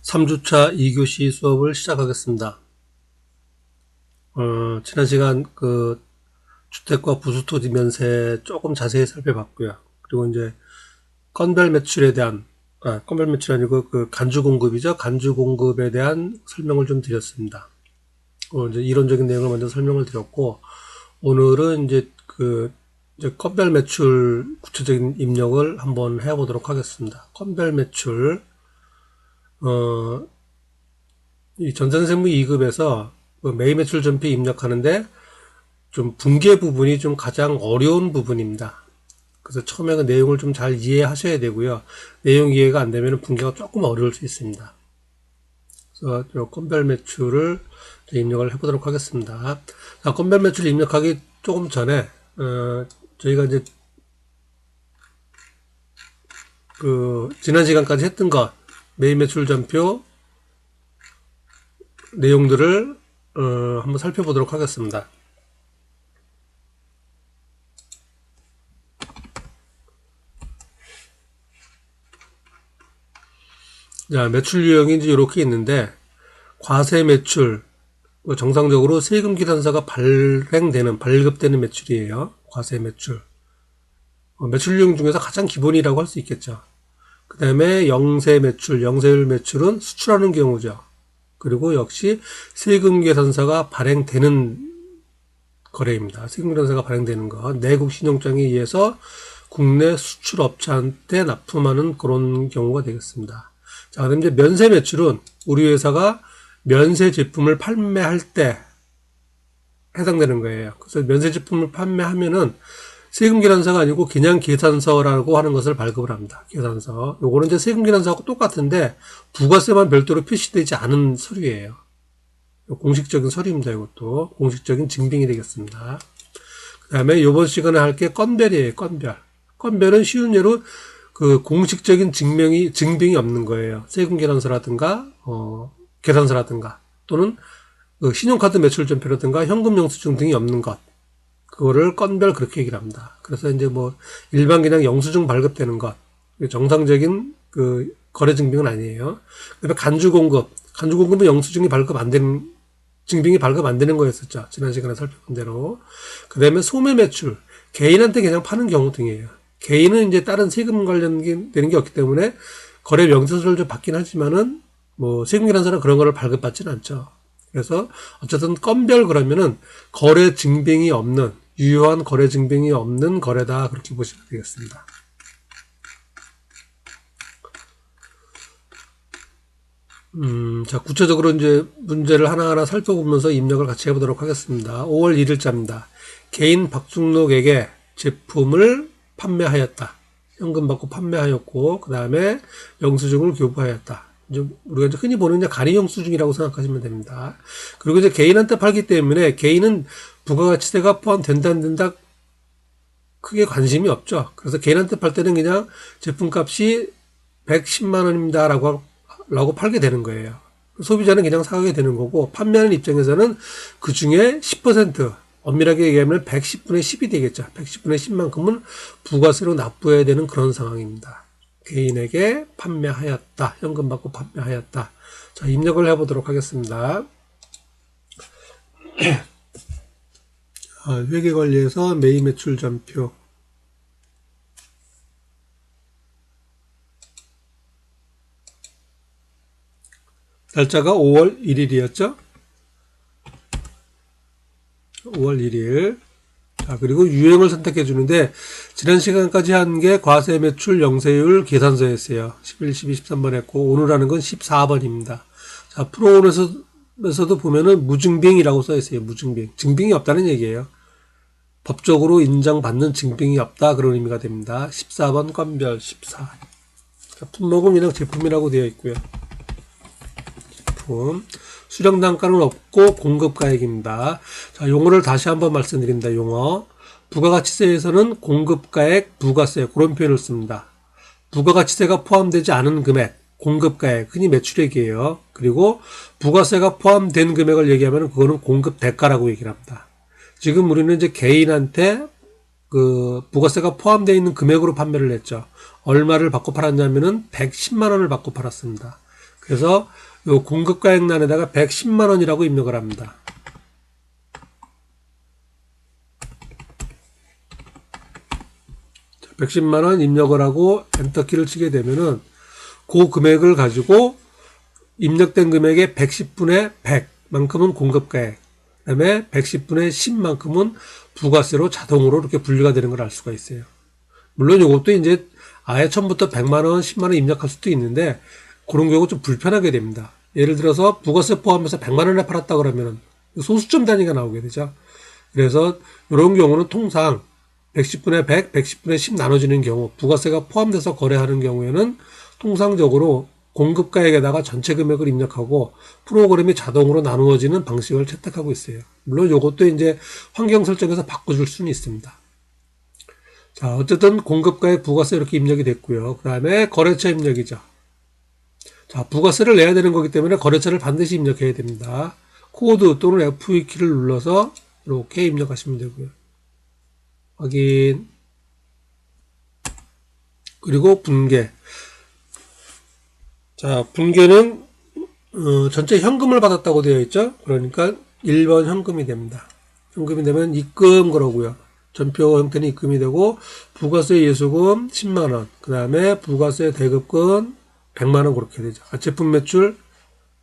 3주차 2교시 수업을 시작하겠습니다. 지난 시간 주택과 부수토지 면세 조금 자세히 살펴봤고요. 그리고 이제 건별 매출에 대한, 건별 매출 아니고 간주 공급이죠. 간주 공급에 대한 설명을 좀 드렸습니다. 이제 이론적인 내용을 먼저 설명을 드렸고, 오늘은 이제 건별 매출 구체적인 입력을 한번 해보도록 하겠습니다. 건별 매출, 이 전산세무 2급에서 매입 매출 전피 입력하는데 좀 분계 부분이 좀 가장 어려운 부분입니다. 그래서 처음에 그 내용을 좀 잘 이해하셔야 되고요. 내용 이해가 안 되면 분계가 조금 어려울 수 있습니다. 그래서 건별 매출을 입력을 해보도록 하겠습니다. 자, 건별 매출 입력하기 조금 전에 저희가 이제 지난 시간까지 했던 것 매입 매출 전표 내용들을 한번 살펴보도록 하겠습니다. 자, 매출 유형이 이제 이렇게 있는데, 과세 매출, 정상적으로 세금 기산서가 발급되는 매출이에요. 과세 매출. 매출 유형 중에서 가장 기본이라고 할 수 있겠죠. 그 다음에 영세 매출, 영세율 매출은 수출하는 경우죠. 그리고 역시 세금 계산서가 발행되는 거래입니다. 세금 계산서가 발행되는 거. 내국 신용장에 의해서 국내 수출업체한테 납품하는 그런 경우가 되겠습니다. 자, 그럼 이제 면세 매출은 우리 회사가 면세 제품을 판매할 때 해당되는 거예요. 그래서 면세 제품을 판매하면은 세금 계산서가 아니고 그냥 계산서라고 하는 것을 발급을 합니다. 계산서. 요거는 이제 세금 계산서하고 똑같은데 부가세만 별도로 표시되지 않은 서류예요. 공식적인 서류입니다. 이것도 공식적인 증빙이 되겠습니다. 그 다음에 이번 시간에 할 게 건별이에요. 건별. 건별은 쉬운 예로 공식적인 증빙이 없는 거예요. 세금 계산서라든가 계산서라든가 또는 신용카드 매출 전표라든가 현금 영수증 등이 없는 것. 그거를 건별 그렇게 얘기를 합니다. 그래서 이제 일반 그냥 영수증 발급되는 것. 정상적인 거래 증빙은 아니에요. 그다음에 간주공급은 영수증이 증빙이 발급 안 되는 거였었죠. 지난 시간에 살펴본 대로. 그 다음에 소매 매출. 개인한테 그냥 파는 경우 등이에요. 개인은 이제 다른 세금 관련되는 게 없기 때문에 거래 명세서를 좀 받긴 하지만은 세금 계산서나 그런 거를 발급받지는 않죠. 그래서 어쨌든 건별 그러면은 거래 증빙이 없는 유효한 거래 증빙이 없는 거래다 그렇게 보시면 되겠습니다. 자, 구체적으로 이제 문제를 하나하나 살펴보면서 입력을 같이 해보도록 하겠습니다. 5월 1일자입니다. 개인 박중록에게 제품을 판매하였다. 현금 받고 판매하였고, 그 다음에 영수증을 교부하였다. 이제 우리가 이제 흔히 보는 간이 영수증이라고 생각하시면 됩니다. 그리고 이제 개인한테 팔기 때문에 개인은 부가가치세가 포함된다 안 된다 크게 관심이 없죠. 그래서 개인한테 팔 때는 그냥 제품값이 110만 원입니다 라고 팔게 되는 거예요. 소비자는 그냥 사게 되는 거고 판매하는 입장에서는 그 중에 10% 엄밀하게 얘기하면 110분의 10이 되겠죠. 110분의 10만큼은 부가세로 납부해야 되는 그런 상황입니다. 개인에게 판매하였다. 현금 받고 판매하였다. 자, 입력을 해보도록 하겠습니다. 회계관리에서 매입 매출 전표. 날짜가 5월 1일이었죠. 5월 1일. 자, 그리고 유형을 선택해 주는데, 지난 시간까지 한 게 과세 매출 영세율 계산서였어요. 11, 12, 13번 했고, 오늘 하는 건 14번입니다. 자, 프로온에서도 보면은 무증빙이라고 써있어요. 무증빙. 증빙이 없다는 얘기예요. 법적으로 인정받는 증빙이 없다. 그런 의미가 됩니다. 14번 건별 14. 자, 품목은 그냥 제품이라고 되어 있고요. 제품. 수령 단가는 없고 공급가액입니다. 자, 용어를 다시 한번 말씀드립니다. 용어. 부가가치세에서는 공급가액, 부가세 그런 표현을 씁니다. 부가가치세가 포함되지 않은 금액, 공급가액, 흔히 매출액이에요. 그리고 부가세가 포함된 금액을 얘기하면 그거는 공급대가라고 얘기를 합니다. 지금 우리는 이제 개인한테 부가세가 포함되어 있는 금액으로 판매를 했죠. 얼마를 받고 팔았냐면은 110만 원을 받고 팔았습니다. 그래서 요 공급가액란에다가 110만 원이라고 입력을 합니다. 110만 원 입력을 하고 엔터키를 치게 되면은 그 금액을 가지고 입력된 금액의 110분의 100만큼은 공급가액, 그 다음에 110분의 10만큼은 부가세로 자동으로 이렇게 분류가 되는 걸 알 수가 있어요. 물론 이것도 이제 아예 처음부터 100만원, 10만원 입력할 수도 있는데 그런 경우 좀 불편하게 됩니다. 예를 들어서 부가세 포함해서 100만원에 팔았다 그러면 소수점 단위가 나오게 되죠. 그래서 이런 경우는 통상 110분의 100, 110분의 10 나눠지는 경우, 부가세가 포함돼서 거래하는 경우에는 통상적으로 공급가액에다가 전체 금액을 입력하고 프로그램이 자동으로 나누어지는 방식을 채택하고 있어요. 물론 이것도 이제 환경 설정에서 바꿔줄 수는 있습니다. 자, 어쨌든 공급가액 부가세 이렇게 입력이 됐고요. 그 다음에 거래처 입력이죠. 자, 부가세를 내야 되는 거기 때문에 거래처를 반드시 입력해야 됩니다. 코드 또는 F2 키를 눌러서 이렇게 입력하시면 되고요. 확인. 그리고 분계. 자, 분계는 전체 현금을 받았다고 되어 있죠. 그러니까 1번 현금이 됩니다. 현금이 되면 입금 그러고요. 전표 형태는 입금이 되고 부가세 예수금 10만원, 그 다음에 부가세 대급금 100만원 그렇게 되죠. 제품 매출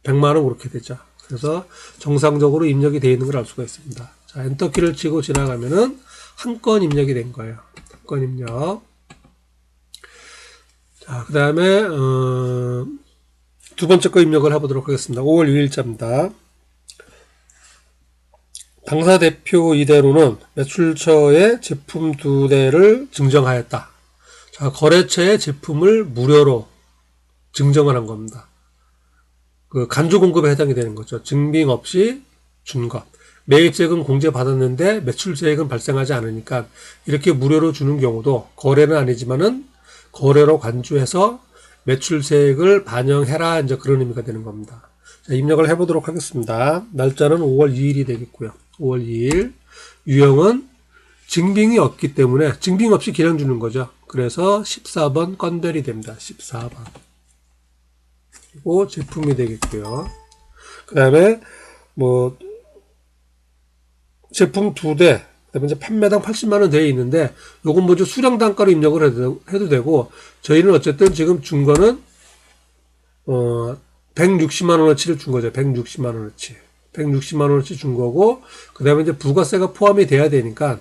100만원 그렇게 되죠. 그래서 정상적으로 입력이 되어 있는 걸 알 수가 있습니다. 자, 엔터키를 치고 지나가면은 한 건 입력이 된 거예요. 한 건 입력. 자, 그 다음에 두 번째 거 입력을 해보도록 하겠습니다. 5월 2일자입니다. 당사 대표 이대로는 매출처에 제품 2대를 증정하였다. 자, 거래처에 제품을 무료로 증정을 한 겁니다. 그 간주 공급에 해당이 되는 거죠. 증빙 없이 준 것. 매입세액은 공제받았는데 매출세액은 발생하지 않으니까 이렇게 무료로 주는 경우도 거래는 아니지만은 거래로 간주해서 매출세액을 반영해라, 이제 그런 의미가 되는 겁니다. 자, 입력을 해보도록 하겠습니다. 날짜는 5월 2일이 되겠고요. 5월 2일. 유형은 증빙이 없기 때문에 증빙 없이 그냥 주는 거죠. 그래서 14번 건별이 됩니다. 14번. 그리고 제품이 되겠고요. 그 다음에 제품 2대, 그 다음에 이제 판매당 80만원 되어 있는데, 요건 먼저 수량 단가로 입력을 해도 되고, 저희는 어쨌든 지금 준 거는, 160만원어치를 준 거죠. 160만원어치. 160만원어치 준 거고, 그 다음에 이제 부가세가 포함이 돼야 되니까,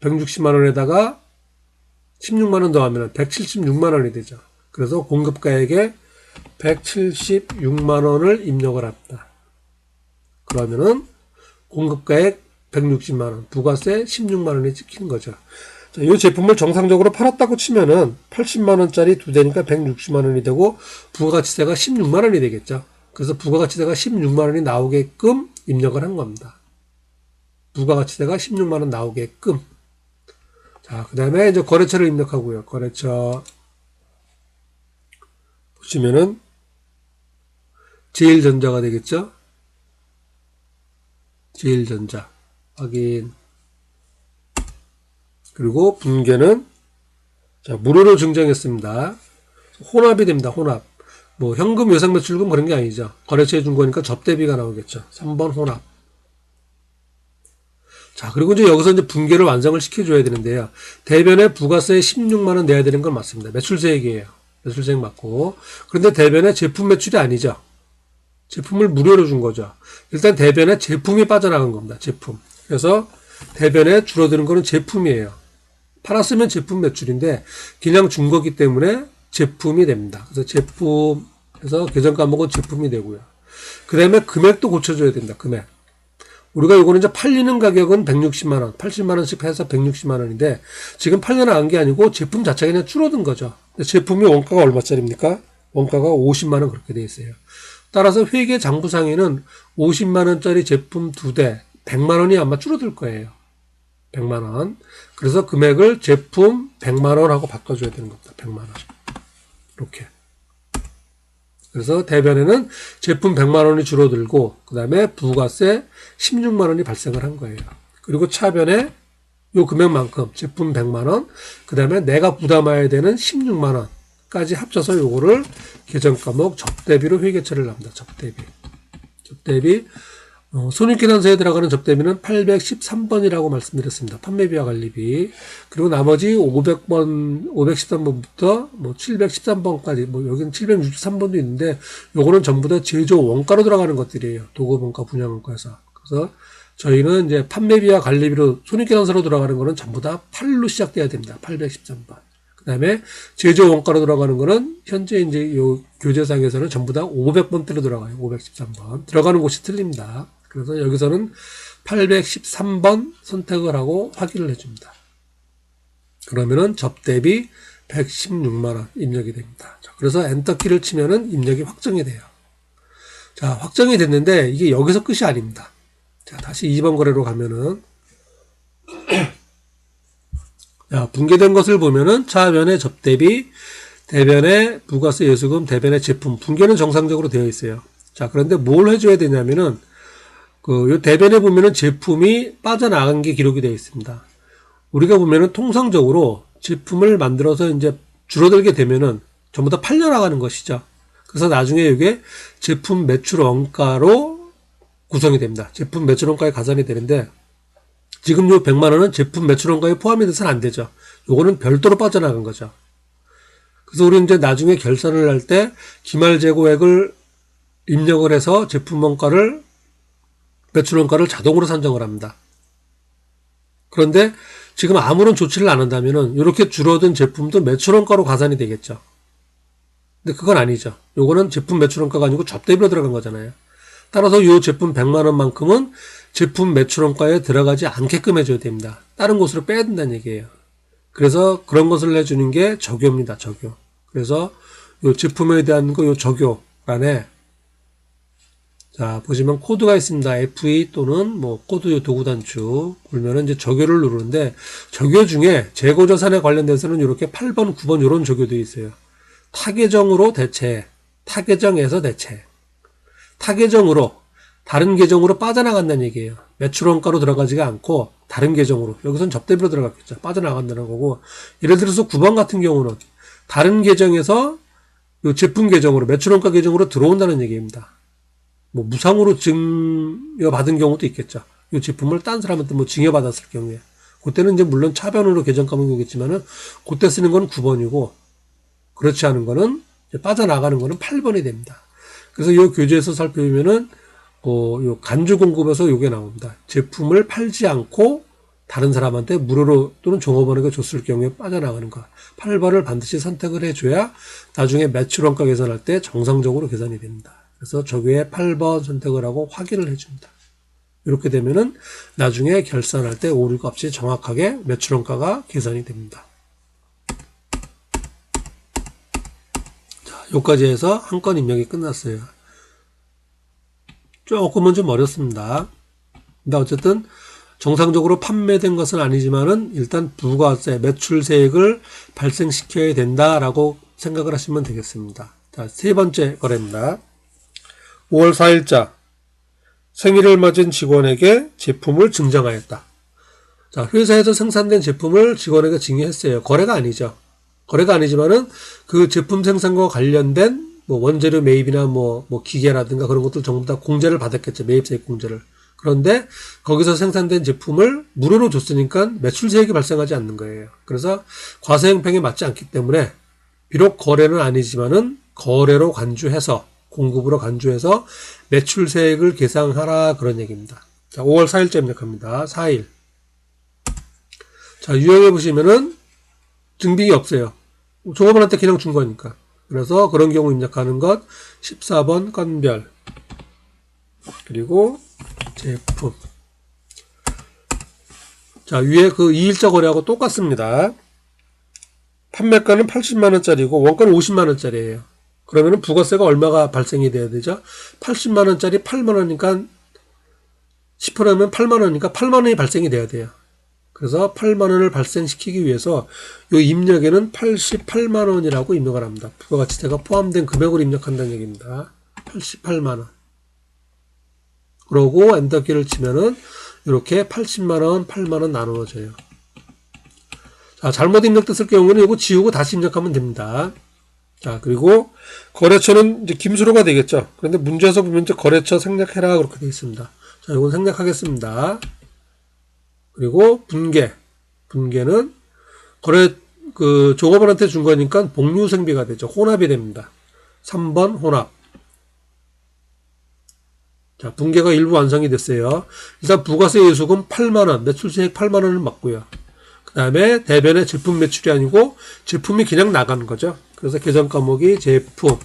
160만원에다가 16만원 더하면 176만원이 되죠. 그래서 공급가액에 176만원을 입력을 합니다. 그러면은, 공급가액 160만원, 부가세 16만원이 찍히는 거죠. 자, 이 제품을 정상적으로 팔았다고 치면은 80만원짜리 2대니까 160만원이 되고 부가가치세가 16만원이 되겠죠. 그래서 부가가치세가 16만원이 나오게끔 입력을 한 겁니다. 부가가치세가 16만원 나오게끔. 자, 그 다음에 이제 거래처를 입력하고요. 거래처 보시면은 제일전자가 되겠죠. 제일전자 확인. 그리고 분계는 자, 무료로 증정했습니다. 혼합이 됩니다. 혼합. 현금, 외상매출금 그런 게 아니죠. 거래처에 준 거니까 접대비가 나오겠죠. 3번 혼합. 자, 그리고 이제 여기서 이제 분계를 완성을 시켜줘야 되는데요. 대변에 부가세 16만원 내야 되는 건 맞습니다. 매출세액이에요. 매출세액 맞고. 그런데 대변에 제품 매출이 아니죠. 제품을 무료로 준 거죠. 일단 대변에 제품이 빠져나간 겁니다. 제품. 그래서 대변에 줄어드는 거는 제품이에요. 팔았으면 제품 매출인데 그냥 준 거기 때문에 제품이 됩니다. 그래서 제품에서 계정 과목은 제품이 되고요. 그 다음에 금액도 고쳐줘야 된다. 금액. 우리가 요거는 이제 팔리는 가격은 160만원, 80만원씩 해서 160만원인데 지금 팔려나간 게 아니고 제품 자체가 그냥 줄어든 거죠. 제품이 원가가 얼마짜리입니까? 원가가 50만원 그렇게 돼 있어요. 따라서 회계 장부상에는 50만원짜리 제품 2대 100만원이 아마 줄어들 거예요. 100만원. 그래서 금액을 제품 100만원 하고 바꿔줘야 되는 겁니다. 100만원. 이렇게. 그래서 대변에는 제품 100만원이 줄어들고 그 다음에 부가세 16만원이 발생을 한 거예요. 그리고 차변에 요 금액만큼 제품 100만원 그 다음에 내가 부담해야 되는 16만원 까지 합쳐서 요거를 계정 과목 접대비로 회계처리를 합니다. 접대비. 손익계산서에 들어가는 접대비는 813번이라고 말씀드렸습니다. 판매비와 관리비. 그리고 나머지 513번부터 713번까지, 여기는 763번도 있는데, 요거는 전부 다 제조 원가로 들어가는 것들이에요. 도급원가, 분양원가에서. 그래서 저희는 이제 판매비와 관리비로 손익계산서로 들어가는 거는 전부 다 8로 시작돼야 됩니다. 813번. 그 다음에 제조 원가로 들어가는 거는 현재 이제 요 교재상에서는 전부 다 500번대로 들어가요. 513번. 들어가는 곳이 틀립니다. 그래서 여기서는 813번 선택을 하고 확인을 해줍니다. 그러면은 접대비 116만원 입력이 됩니다. 자, 그래서 엔터키를 치면은 입력이 확정이 돼요. 자, 확정이 됐는데 이게 여기서 끝이 아닙니다. 자, 다시 2번 거래로 가면은 자, 분개된 것을 보면은 차변에 접대비, 대변에 부가세 예수금, 대변에 제품. 분개는 정상적으로 되어 있어요. 자, 그런데 뭘 해줘야 되냐면은 요 대변에 보면은 제품이 빠져나간 게 기록이 되어 있습니다. 우리가 보면은 통상적으로 제품을 만들어서 이제 줄어들게 되면은 전부 다 팔려나가는 것이죠. 그래서 나중에 이게 제품 매출 원가로 구성이 됩니다. 제품 매출 원가에 가산이 되는데 지금 요 100만 원은 제품 매출 원가에 포함이 돼서는 안 되죠. 요거는 별도로 빠져나간 거죠. 그래서 우리 이제 나중에 결산을 할 때 기말 재고액을 입력을 해서 제품 원가를 매출 원가를 자동으로 산정을 합니다. 그런데 지금 아무런 조치를 안 한다면은 이렇게 줄어든 제품도 매출 원가로 가산이 되겠죠. 근데 그건 아니죠. 요거는 제품 매출 원가가 아니고 접대비로 들어간 거잖아요. 따라서 요 제품 100만 원만큼은 제품 매출 원가에 들어가지 않게끔 해줘야 됩니다. 다른 곳으로 빼야 된다는 얘기예요. 그래서 그런 것을 해주는 게 적요입니다. 적요. 그래서 요 제품에 대한 요 적요란에 자, 보시면 코드가 있습니다. FE 또는 코드 도구 단축 보면은 이제 적요를 누르는데 적요 중에 재고 자산에 관련돼서는 이렇게 8번, 9번 이런 적요도 있어요. 타계정으로 대체, 타계정에서 대체. 타계정으로 다른 계정으로 빠져나간다는 얘기예요. 매출 원가로 들어가지가 않고 다른 계정으로. 여기서는 접대비로 들어갔겠죠. 빠져나간다는 거고. 예를 들어서 9번 같은 경우는 다른 계정에서 요 제품 계정으로 매출 원가 계정으로 들어온다는 얘기입니다. 무상으로 증여받은 경우도 있겠죠. 이 제품을 딴 사람한테 증여받았을 경우에. 그때는 이제 물론 차변으로 계정 까먹는 거겠지만은 그때 쓰는 건 9번이고 그렇지 않은 거는 빠져나가는 거는 8번이 됩니다. 그래서 이 교재에서 살펴보면은 요 간주 공급에서 요게 나옵니다. 제품을 팔지 않고 다른 사람한테 무료로 또는 종업원에게 줬을 경우에 빠져나가는 거. 8번을 반드시 선택을 해줘야 나중에 매출 원가 계산할 때 정상적으로 계산이 됩니다. 그래서 저기에 8번 선택을 하고 확인을 해줍니다. 이렇게 되면은 나중에 결산할 때 오류 값이 정확하게 매출 원가가 계산이 됩니다. 자, 여기까지 해서 한 건 입력이 끝났어요. 조금은 좀 어렵습니다. 근데 어쨌든 정상적으로 판매된 것은 아니지만은 일단 부가세, 매출세액을 발생시켜야 된다라고 생각을 하시면 되겠습니다. 자, 세 번째 거래입니다. 5월 4일자 생일을 맞은 직원에게 제품을 증정하였다. 자, 회사에서 생산된 제품을 직원에게 증여했어요. 거래가 아니죠. 거래가 아니지만은 그 제품 생산과 관련된 원재료 매입이나 기계라든가 그런 것들 전부 다 공제를 받았겠죠. 매입세액 공제를. 그런데 거기서 생산된 제품을 무료로 줬으니까 매출세액이 발생하지 않는 거예요. 그래서 과세형평에 맞지 않기 때문에 비록 거래는 아니지만은 거래로 간주해서 공급으로 간주해서 매출세액을 계상하라 그런 얘기입니다. 자, 5월 4일째 입력합니다. 4일. 자, 유형해 보시면은 증빙이 없어요. 종업원한테 그냥 준 거니까. 그래서 그런 경우 입력하는 것 14번 건별 그리고 제품. 자, 위에 그 2일자 거래하고 똑같습니다. 판매가는 80만원짜리고 원가는 50만원짜리예요. 그러면은 부가세가 얼마가 발생이 돼야 되죠? 80만원짜리 8만원이니까 10%면 8만원이니까 8만원이 발생이 돼야 돼요. 그래서 8만원을 발생시키기 위해서 이 입력에는 88만원이라고 입력을 합니다. 부가가치세가 포함된 금액을 입력한다는 얘기입니다. 88만원. 그러고 엔터키를 치면은 이렇게 80만원, 8만원 나누어져요. 자, 잘못 입력됐을 경우는 이거 지우고 다시 입력하면 됩니다. 자, 그리고 거래처는 이제 김수로가 되겠죠. 그런데 문제에서 보면 이제 거래처 생략해라 그렇게 되어 있습니다. 자, 이건 생략하겠습니다. 그리고 분계는 거래 종업원한테 준 거니까 복류생비가 되죠. 혼합이 됩니다. 3번 혼합. 자, 분계가 일부 완성이 됐어요. 일단 부가세 예수금 8만원, 매출세액 8만원을 맞고요. 그 다음에 대변의 제품 매출이 아니고 제품이 그냥 나가는 거죠. 그래서 계정 과목이 제품이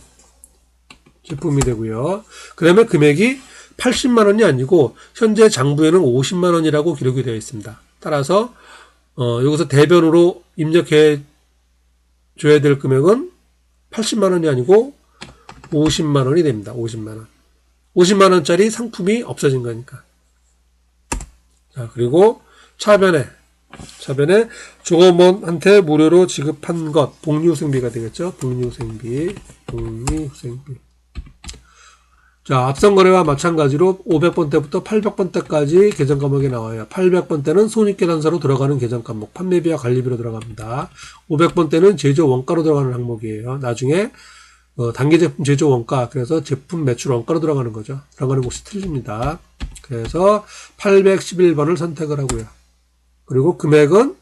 되고요. 그 다음에 금액이 80만원이 아니고 현재 장부에는 50만원이라고 기록이 되어 있습니다. 따라서 여기서 대변으로 입력해 줘야 될 금액은 80만원이 아니고 50만원이 됩니다. 50만원. 50만원짜리 상품이 없어진 거니까. 자, 그리고 차변에 종업원한테 무료로 지급한 것, 복리후생비가 되겠죠. 복리후생비. 자, 앞선 거래와 마찬가지로 500번 때부터 800번 때까지 계정 과목이 나와요. 800번 때는 손익계산서로 들어가는 계정 과목, 판매비와 관리비로 들어갑니다. 500번 때는 제조 원가로 들어가는 항목이에요. 나중에 단계 제품 제조 원가, 그래서 제품 매출 원가로 들어가는 거죠. 들어가는 곳이 틀립니다. 그래서 811번을 선택을 하고요. 그리고 금액은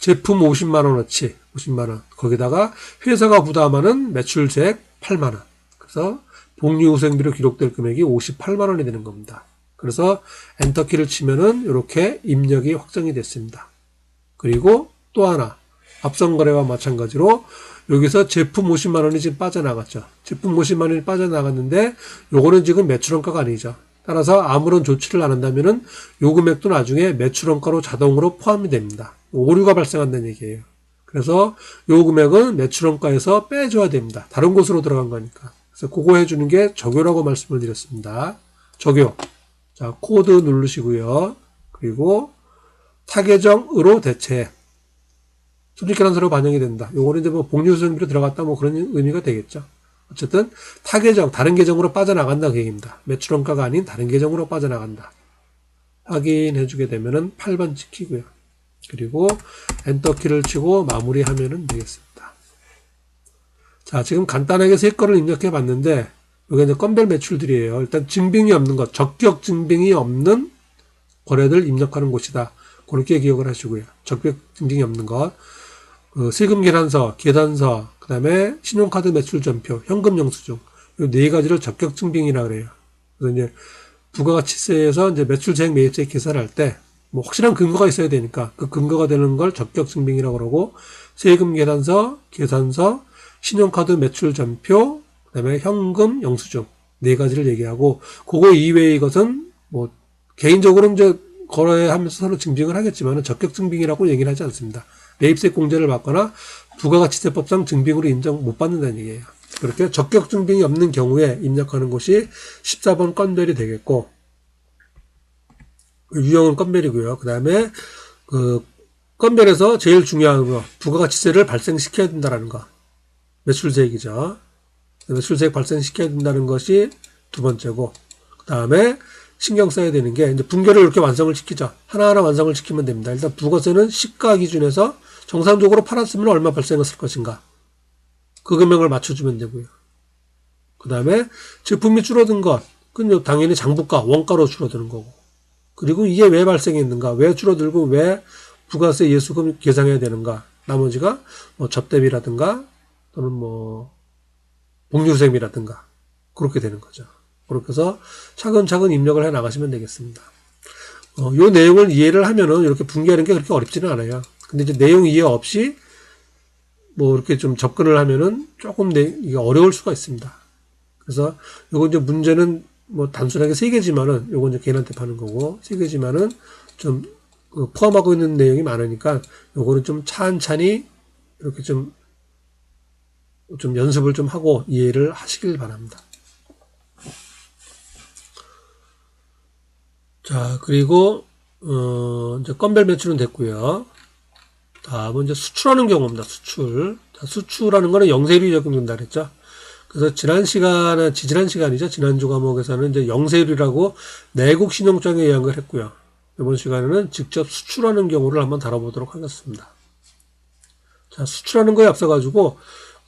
제품 50만원어치, 50만원. 거기다가 회사가 부담하는 매출세액 8만원. 그래서 복리후생비로 기록될 금액이 58만원이 되는 겁니다. 그래서 엔터키를 치면은 이렇게 입력이 확정이 됐습니다. 그리고 또 하나, 앞선 거래와 마찬가지로 여기서 제품 50만원이 지금 빠져나갔죠. 제품 50만원이 빠져나갔는데 요거는 지금 매출원가가 아니죠. 따라서 아무런 조치를 안 한다면은 요 금액도 나중에 매출원가로 자동으로 포함이 됩니다. 오류가 발생한다는 얘기예요. 그래서 요 금액은 매출원가에서 빼줘야 됩니다. 다른 곳으로 들어간 거니까. 그래서 그거 해주는 게 적요라고 말씀을 드렸습니다. 적요. 자, 코드 누르시고요. 그리고 타계정으로 대체. 손익계산서로 반영이 된다. 요거는 이제 뭐 복리후생비로 들어갔다 뭐 그런 의미가 되겠죠. 어쨌든 타계정, 다른 계정으로 빠져나간다 그 얘기입니다. 매출원가가 아닌 다른 계정으로 빠져나간다. 확인해주게 되면은 8번 찍히고요. 그리고 엔터키를 치고 마무리하면 되겠습니다. 자, 지금 간단하게 세 건을 입력해 봤는데 여기 이제 건별 매출들이에요. 일단 증빙이 없는 것, 적격 증빙이 없는 거래들 입력하는 곳이다. 그렇게 기억을 하시고요. 적격 증빙이 없는 것, 세금 계산서, 계산서, 그 다음에 신용카드 매출 전표, 현금 영수증, 이 네 가지를 적격 증빙이라 그래요. 그래서 이제 부가가치세에서 이제 매출세액 매입세액 계산할 때 뭐 확실한 근거가 있어야 되니까 그 근거가 되는 걸 적격 증빙이라고 그러고, 세금 계산서, 계산서, 신용카드 매출 전표, 그 다음에 현금 영수증 네 가지를 얘기하고, 그거 이외의 것은 뭐 개인적으로 이제 거래하면서 서로 증빙을 하겠지만 적격 증빙이라고 얘기를 하지 않습니다. 매입세액 공제를 받거나 부가가치세법상 증빙으로 인정 못 받는다는 얘기예요. 그렇게 적격 증빙이 없는 경우에 입력하는 곳이 14번 건별이 되겠고, 유형은 건별이고요. 그 다음에 건별에서 제일 중요한 거, 부가가치세를 발생시켜야 된다는 거, 매출세액이죠. 매출세액 발생시켜야 된다는 것이 두 번째고, 그 다음에 신경 써야 되는 게 이제 분계를 이렇게 완성을 시키죠. 하나하나 완성을 시키면 됩니다. 일단 부가세는 시가 기준에서 정상적으로 팔았으면 얼마 발생했을 것인가, 그 금액을 맞춰주면 되고요. 그 다음에 제품이 줄어든 것, 그건 당연히 장부가, 원가로 줄어드는 거고, 그리고 이게 왜 발생했는가, 왜 줄어들고 왜 부가세 예수금 계상해야 되는가, 나머지가 뭐 접대비라든가 또는 뭐 복리후생비라든가 그렇게 되는 거죠. 그렇게 해서 차근차근 입력을 해 나가시면 되겠습니다. 요 내용을 이해를 하면은 이렇게 분개하는 게 그렇게 어렵지는 않아요. 근데 이제 내용 이해 없이 뭐 이렇게 좀 접근을 하면은 조금 이게 어려울 수가 있습니다. 그래서 요거 이제 문제는 뭐 단순하게 3개지만은 요거 이제 개인한테 파는 거고, 3개지만은 좀 포함하고 있는 내용이 많으니까 요거는 좀 찬찬히 이렇게 좀 연습을 좀 하고 이해를 하시길 바랍니다. 자, 그리고 이제 건별 매출은 됐고요. 다음은 이제 수출하는 경우입니다. 수출. 자, 수출하는 거는 영세율이 적용된다 그랬죠. 그래서 지지난 시간이죠. 지난주 과목에서는 이제 영세율이라고 내국 신용장에 의한 걸 했고요. 이번 시간에는 직접 수출하는 경우를 한번 다뤄보도록 하겠습니다. 자, 수출하는 거에 앞서가지고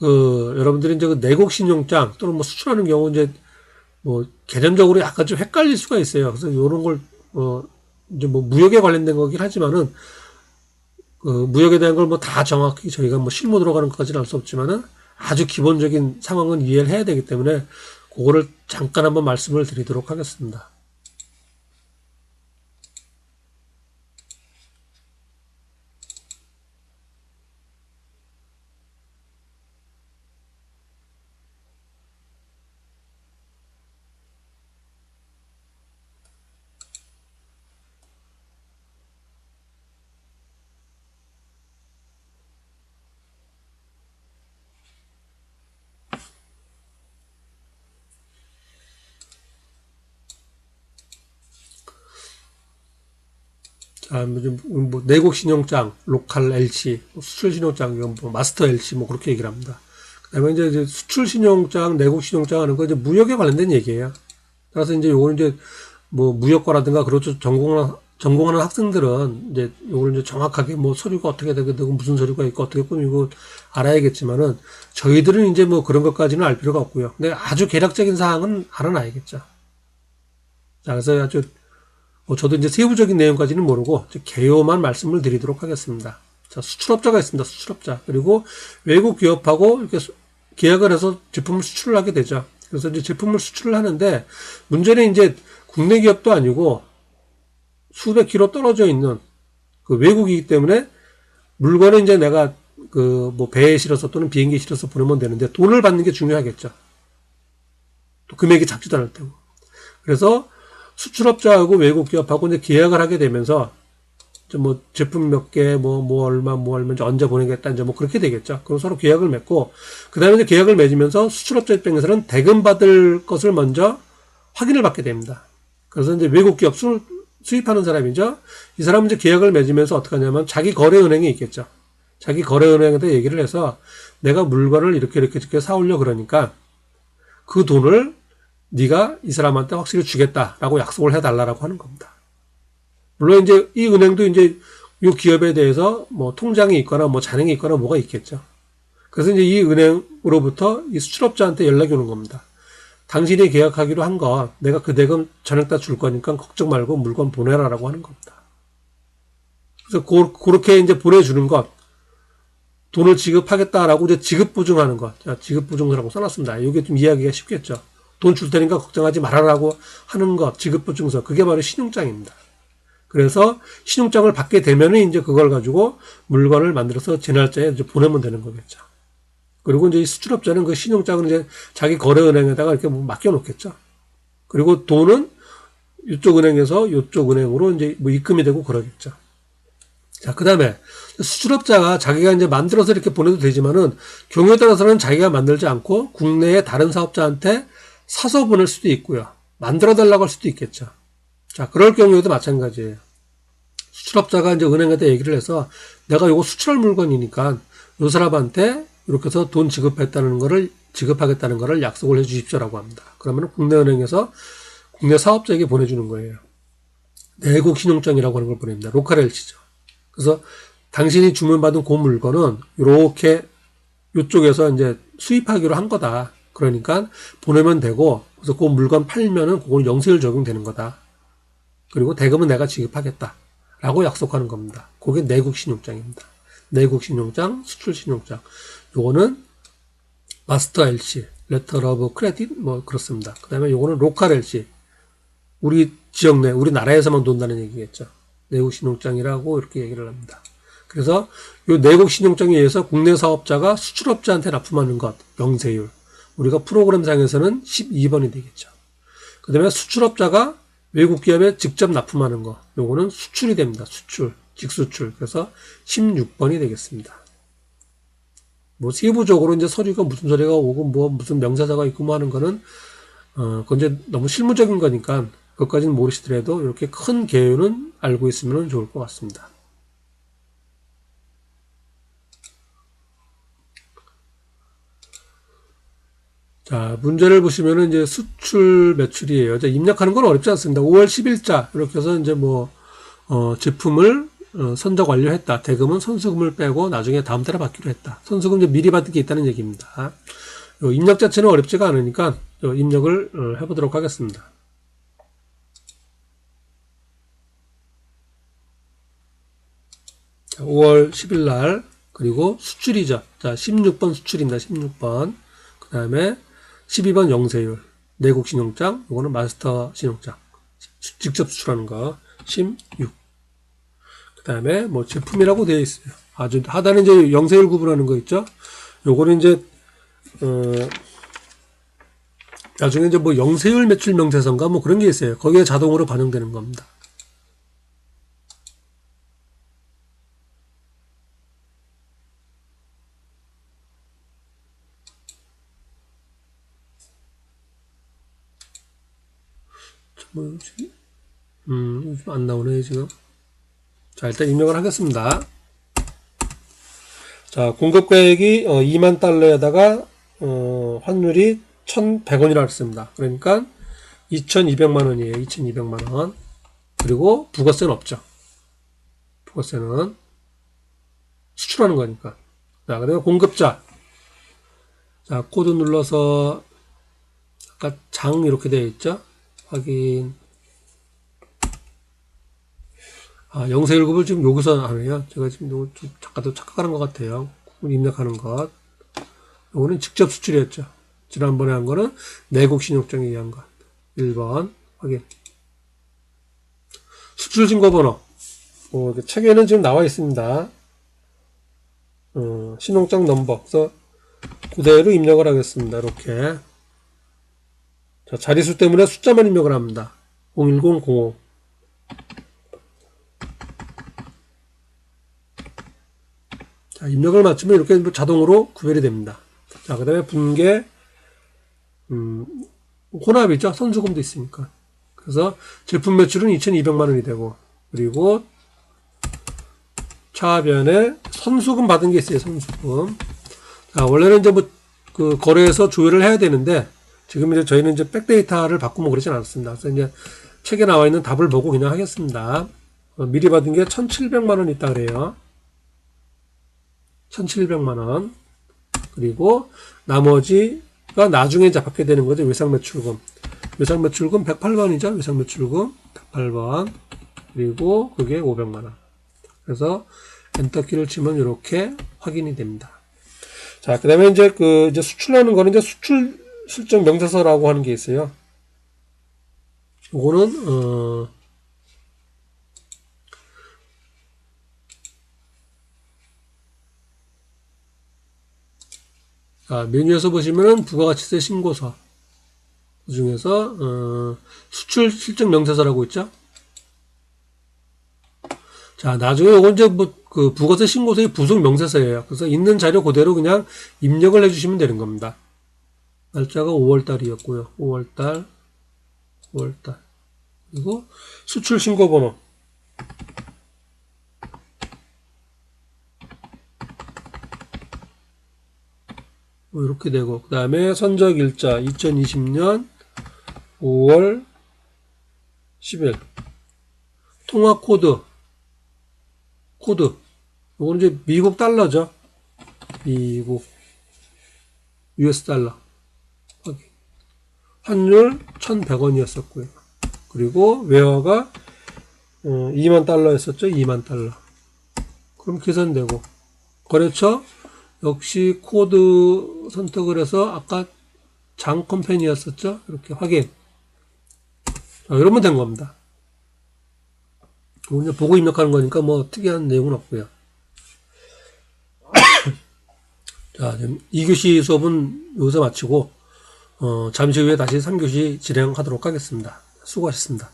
여러분들이 이제 그 내국 신용장 또는 뭐 수출하는 경우 이제 뭐 개념적으로 약간 좀 헷갈릴 수가 있어요. 그래서 이런 걸 이제 뭐 무역에 관련된 거긴 하지만은 무역에 대한 걸 뭐 다 정확히 저희가 뭐 실무 들어가는 것까지는 알 수 없지만은 아주 기본적인 상황은 이해를 해야 되기 때문에 그거를 잠깐 한번 말씀을 드리도록 하겠습니다. 자, 뭐 내국 신용장, 로컬 LC, 수출 신용장, 이건 뭐 마스터 LC 뭐 그렇게 얘기를 합니다. 그다음에 이제 수출 신용장, 내국 신용장 하는 거 이제 무역에 관련된 얘기예요. 따라서 이제 요거는 이제 뭐 무역과라든가 그렇죠 전공하는 학생들은 이제 요걸 이제 정확하게 뭐 서류가 어떻게 되고 무슨 서류가 있고 어떻게 꾸미고 알아야겠지만은 저희들은 이제 뭐 그런 것까지는 알 필요가 없고요. 근데 아주 개략적인 사항은 알아놔야겠죠. 자, 그래서 아주 저도 이제 세부적인 내용까지는 모르고 개요만 말씀을 드리도록 하겠습니다. 자, 수출업자가 있습니다. 수출업자. 그리고 외국 기업하고 이렇게 계약을 해서 제품을 수출을 하게 되죠. 그래서 이제 제품을 수출을 하는데 문제는 이제 국내 기업도 아니고 수백 킬로 떨어져 있는 그 외국이기 때문에 물건을 이제 내가 그 뭐 배에 실어서 또는 비행기에 실어서 보내면 되는데 돈을 받는 게 중요하겠죠. 또 금액이 작지도 않을 테고. 그래서 수출업자하고 외국 기업하고 이제 계약을 하게 되면서 뭐 제품 몇 개, 뭐 얼마 이제 언제 보내겠다 이제 뭐 그렇게 되겠죠. 그럼 서로 계약을 맺고 그 다음에 이제 계약을 맺으면서 수출업자 입장에서는 대금 받을 것을 먼저 확인을 받게 됩니다. 그래서 이제 외국 기업 수입하는 사람이죠. 이 사람은 이제 계약을 맺으면서 어떻게 하냐면 자기 거래은행이 있겠죠. 자기 거래은행한테 얘기를 해서 내가 물건을 이렇게 사오려 그러니까 그 돈을 네가 이 사람한테 확실히 주겠다라고 약속을 해달라고 하는 겁니다. 물론 이제 이 은행도 이제 이 기업에 대해서 뭐 통장이 있거나 뭐 잔행이 있거나 뭐가 있겠죠. 그래서 이제 이 은행으로부터 이 수출업자한테 연락이 오는 겁니다. 당신이 계약하기로 한 거 내가 그 대금 전액 다 줄 거니까 걱정 말고 물건 보내라라고 하는 겁니다. 그래서 그렇게 이제 보내주는 것, 돈을 지급하겠다라고 이제 지급보증하는 것, 지급보증서라고 써놨습니다. 이게 좀 이해하기가 쉽겠죠. 돈 줄 테니까 걱정하지 말아라고 하는 것, 지급보증서, 그게 바로 신용장입니다. 그래서 신용장을 받게 되면은 이제 그걸 가지고 물건을 만들어서 제 날짜에 이제 보내면 되는 거겠죠. 그리고 이제 이 수출업자는 그 신용장을 이제 자기 거래은행에다가 이렇게 맡겨놓겠죠. 그리고 돈은 이쪽 은행에서 이쪽 은행으로 이제 뭐 입금이 되고 그러겠죠. 자, 그 다음에 수출업자가 자기가 이제 만들어서 이렇게 보내도 되지만은 경우에 따라서는 자기가 만들지 않고 국내의 다른 사업자한테 사서 보낼 수도 있고요. 만들어 달라고 할 수도 있겠죠. 자, 그럴 경우에도 마찬가지예요. 수출업자가 이제 은행한테 얘기를 해서 내가 이거 수출할 물건이니까 이 사람한테 이렇게 해서 돈 지급하겠다는 거를 약속을 해 주십시오라고 합니다. 그러면 국내 은행에서 국내 사업자에게 보내주는 거예요. 내국 신용장이라고 하는 걸 보냅니다. 로컬 LC죠. 그래서 당신이 주문받은 그 물건은 이렇게 이쪽에서 이제 수입하기로 한 거다. 그러니까 보내면 되고, 그래서 그 물건 팔면은 그건 영세율 적용되는 거다. 그리고 대금은 내가 지급하겠다. 라고 약속하는 겁니다. 그게 내국 신용장입니다. 내국 신용장, 수출 신용장. 요거는 마스터 LC, 레터 오브 크레딧, 뭐 그렇습니다. 그 다음에 요거는 로컬 LC. 우리 지역 내, 우리나라에서만 돈다는 얘기겠죠. 내국 신용장이라고 이렇게 얘기를 합니다. 그래서 요 내국 신용장에 의해서 국내 사업자가 수출업자한테 납품하는 것, 영세율. 우리가 프로그램상에서는 12번이 되겠죠. 그 다음에 수출업자가 외국 기업에 직접 납품하는 거, 요거는 수출이 됩니다. 수출, 직수출. 그래서 16번이 되겠습니다. 뭐 세부적으로 이제 서류가 무슨 서류가 오고 뭐 무슨 명사자가 있고 뭐 하는 거는 그건 이제 너무 실무적인 거니까 그것까지는 모르시더라도 이렇게 큰 개요는 알고 있으면 좋을 것 같습니다. 자, 문제를 보시면은 이제 수출 매출이에요. 자, 입력하는 건 어렵지 않습니다. 5월 10일자 이렇게 해서 이제 뭐 제품을 선적 완료했다. 대금은 선수금을 빼고 나중에 다음 달에 받기로 했다. 선수금 이제 미리 받을 게 있다는 얘기입니다. 입력 자체는 어렵지가 않으니까 입력을 해보도록 하겠습니다. 자, 5월 10일 날, 그리고 수출이죠. 자, 16번 수출입니다. 16번. 그 다음에 12번 영세율. 내국 신용장. 이거는 마스터 신용장. 직접 수출하는 거. 16. 그 다음에 뭐 제품이라고 되어 있어요. 아주 하단에 이제 영세율 구분하는 거 있죠. 요거는 이제, 나중에 이제 뭐 영세율 매출 명세서인가 뭐 그런 게 있어요. 거기에 자동으로 반영되는 겁니다. 뭐지? 안 나오네, 지금. 자, 일단 입력을 하겠습니다. 자, 공급 가액이 2만 달러에다가, 환율이 1,100원이라고 했습니다. 그러니까 2,200만 원이에요. 2,200만 원. 그리고 부가세는 없죠. 부가세는 수출하는 거니까. 자, 그다음에 공급자. 자, 코드 눌러서, 아까 장 이렇게 되어 있죠? 확인. 아, 영세율급을 지금 여기서 하네요. 제가 지금 좀 잠깐 착각하는 것 같아요. 입력하는 것. 요거는 직접 수출이었죠. 지난번에 한 거는 내국 신용장에 의한 것. 1번 확인. 수출 증거 번호. 책에는 지금 나와 있습니다. 신용장 넘버. 그래서 그대로 입력을 하겠습니다. 이렇게. 자, 자리수 때문에 숫자만 입력을 합니다. 01005. 자, 입력을 마치면 이렇게 자동으로 구별이 됩니다. 자, 그 다음에 분계, 혼합이죠. 선수금도 있으니까. 그래서 제품 매출은 2,200만 원이 되고, 그리고 차변에 선수금 받은 게 있어요. 선수금. 자, 원래는 이제 뭐, 거래에서 조회를 해야 되는데, 지금 이제 저희는 이제 백데이터를 바꾸면 그러진 않습니다. 그래서 이제 책에 나와 있는 답을 보고 그냥 하겠습니다. 미리 받은 게 1,700만 원 있다 그래요. 1,700만 원. 그리고 나머지가 나중에 이제 받게 되는 거죠. 외상매출금. 외상매출금 108번이죠. 외상매출금 108번. 그리고 그게 500만 원. 그래서 엔터키를 치면 이렇게 확인이 됩니다. 자, 그 다음에 이제 이제 수출하는 거는 이제 수출 실적 명세서라고 하는 게 있어요. 요거는, 메뉴에서 보시면은 부가가치세 신고서. 그 중에서, 수출 실적 명세서라고 있죠. 자, 나중에 요건 이제 뭐, 부가세 신고서의 부속 명세서예요. 그래서 있는 자료 그대로 그냥 입력을 해주시면 되는 겁니다. 날짜가 5월달이었고요. 5월달. 그리고 수출 신고 번호. 뭐 이렇게 되고, 그 다음에 선적 일자 2020년 5월 10일. 통화 코드. 이건 이제 미국 달러죠. 미국. US 달러. 환율 1,100원이었었고요. 그리고 외화가 2만 달러였었죠. 2만 달러. 그럼 계산되고, 거래처 역시 코드 선택을 해서 아까 장 컴퍼니였었죠. 이렇게 확인. 자, 이러면 된 겁니다. 그냥 보고 입력하는 거니까 뭐 특이한 내용은 없고요. 자, 지금 2교시 수업은 여기서 마치고 잠시 후에 다시 3교시 진행하도록 하겠습니다. 수고하셨습니다.